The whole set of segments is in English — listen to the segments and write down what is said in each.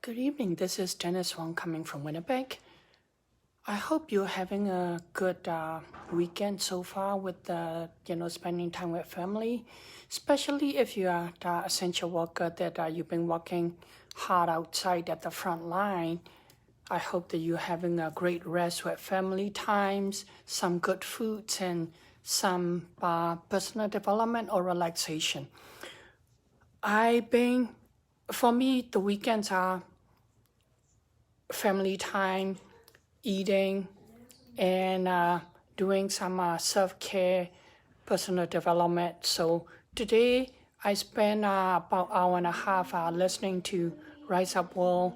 Good evening. This is Dennis Wong coming from Winnipeg. I hope you're having a good weekend so far with spending time with family, especially if you are the essential worker that you've been working hard outside at the front line. I hope that you're having a great rest with family times, some good foods, and some personal development or relaxation. For me, the weekends are family time, eating, and doing some self-care, personal development. So today I spent about hour and a half listening to Rise Up World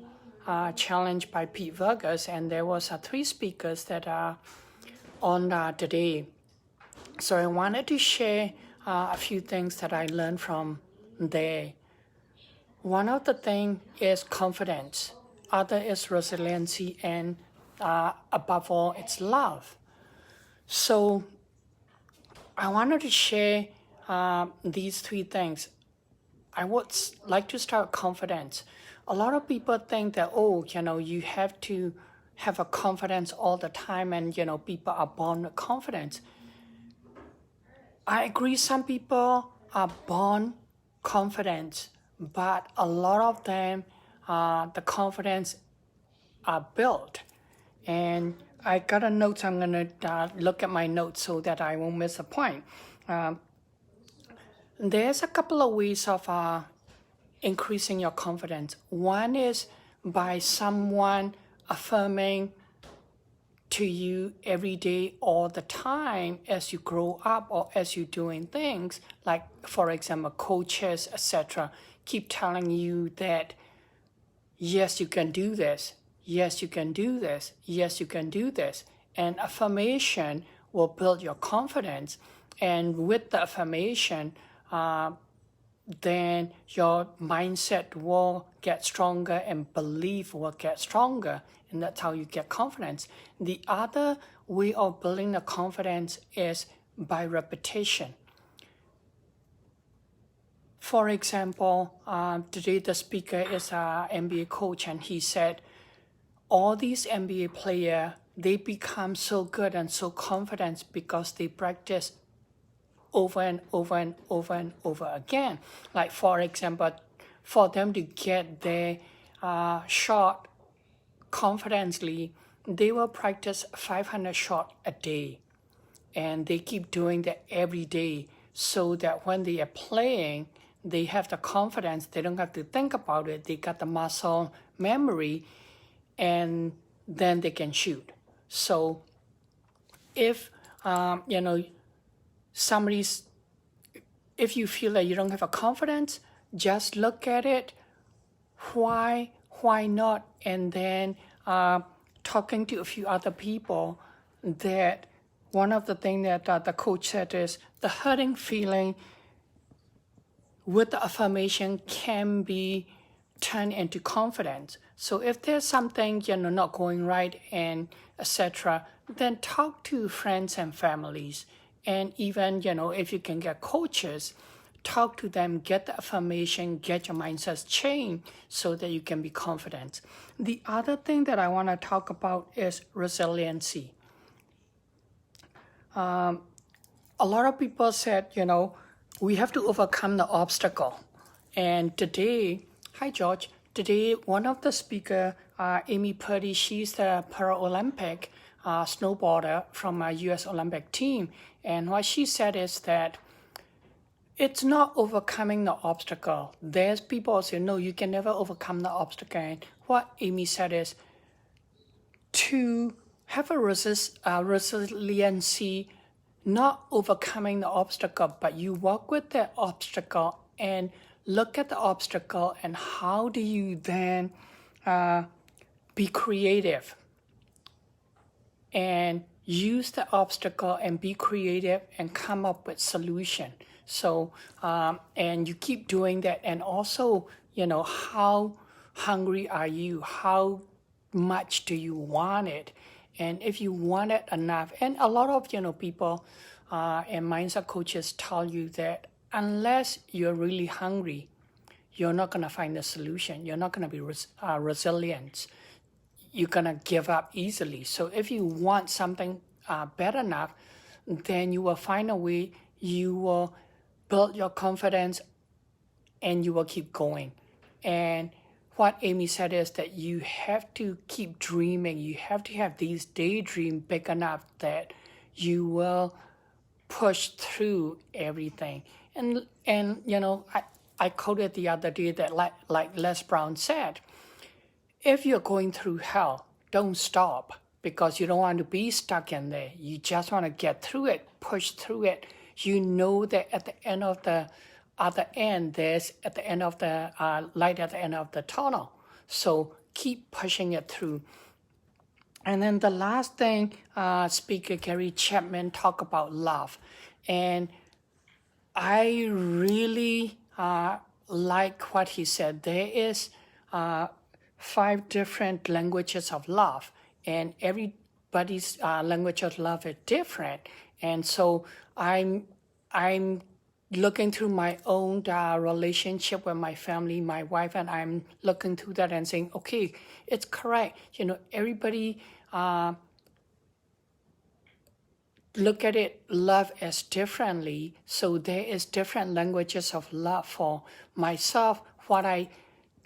Challenge by Pete Vargas, and there was 3 speakers that are on today. So I wanted to share a few things that I learned from there. One of the things is confidence. Other is resiliency, and above all, it's love. So I wanted to share these 3 things. I would like to start with confidence. A lot of people think that, you have to have a confidence all the time, and, people are born with confidence. I agree some people are born confident, but a lot of them, the confidence are built. And I got a note, I'm going to look at my notes so that I won't miss a point. There's a couple of ways of increasing your confidence. One is by someone affirming to you every day, all the time, as you grow up or as you're doing things, like, for example, coaches, etc., keep telling you that, yes, you can do this. Yes, you can do this. Yes, you can do this. And affirmation will build your confidence. And with the affirmation, then your mindset will get stronger and belief will get stronger. And that's how you get confidence. The other way of building the confidence is by repetition. For example, today the speaker is an NBA coach, and he said, all these NBA players, they become so good and so confident because they practice over and over and over and over again. Like, for example, for them to get their shot confidently, they will practice 500 shots a day. And they keep doing that every day so that when they are playing, they have the confidence. They don't have to think about it. They got the muscle memory, and then they can shoot. So if, if you feel that you don't have a confidence, just look at it. Why not? And then talking to a few other people, that one of the things that the coach said is the hurting feeling with the affirmation can be turned into confidence. So if there's something not going right and etc., then talk to friends and families, and even if you can get coaches, talk to them, get the affirmation, get your mindset changed so that you can be confident. The other thing that I want to talk about is resiliency. A lot of people said, we have to overcome the obstacle. And today, hi George, today one of the speakers, Amy Purdy, she's the Paralympic snowboarder from our U.S. Olympic team. And what she said is that it's not overcoming the obstacle. There's people who say, no, you can never overcome the obstacle. And what Amy said is to have a resiliency, not overcoming the obstacle, but you work with the obstacle and look at the obstacle, and how do you then be creative and use the obstacle and be creative and come up with solution. So, and you keep doing that. And also, how hungry are you? How much do you want it? And if you want it enough, and a lot of, people and mindset coaches tell you that unless you're really hungry, you're not going to find a solution. You're not going to be resilient. You're going to give up easily. So if you want something better enough, then you will find a way, you will build your confidence, and you will keep going. And what Amy said is that you have to keep dreaming. You have to have these daydreams big enough that you will push through everything. And you know, I quoted the other day that like Les Brown said, if you're going through hell, don't stop, because you don't want to be stuck in there. You just want to get through it, push through it. You know that at the end of the other end, there's at the end of the light at the end of the tunnel. So keep pushing it through. And then the last thing, Speaker Gary Chapman talked about love. And I really like what he said. There is 5 different languages of love, and everybody's language of love is different. And so I'm looking through my own relationship with my family, my wife, and I'm looking through that and saying, okay, it's correct. You know, everybody look at it, love as differently. So there is different languages of love for myself. What I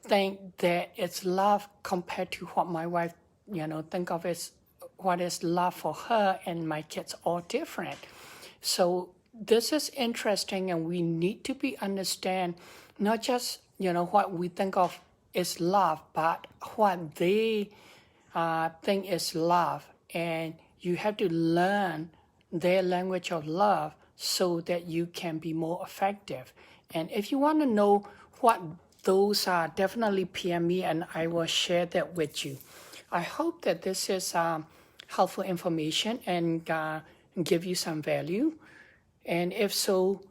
think that it's love compared to what my wife, you know, think of as what is love for her and my kids, all different. So this is interesting, and we need to be understand not just, you know, what we think of is love, but what they think is love. And you have to learn their language of love so that you can be more effective. And if you want to know what those are, definitely PM me and I will share that with you. I hope that this is helpful information and give you some value. And if so,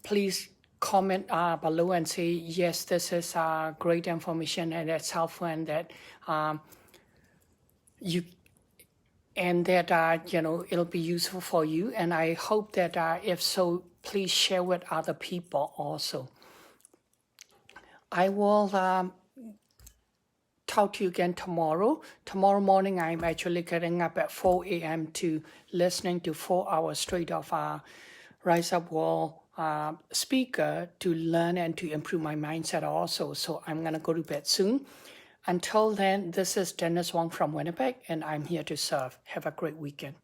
please comment below and say, yes, this is great information and it's helpful, and that you know, it'll be useful for you. And I hope that if so, please share with other people also. I will talk to you again tomorrow. Tomorrow morning, I'm actually getting up at 4 a.m. to listening to 4 hours straight of Rise Up World speaker to learn and to improve my mindset also. So I'm going to go to bed soon. Until then, this is Dennis Wong from Winnipeg, and I'm here to serve. Have a great weekend.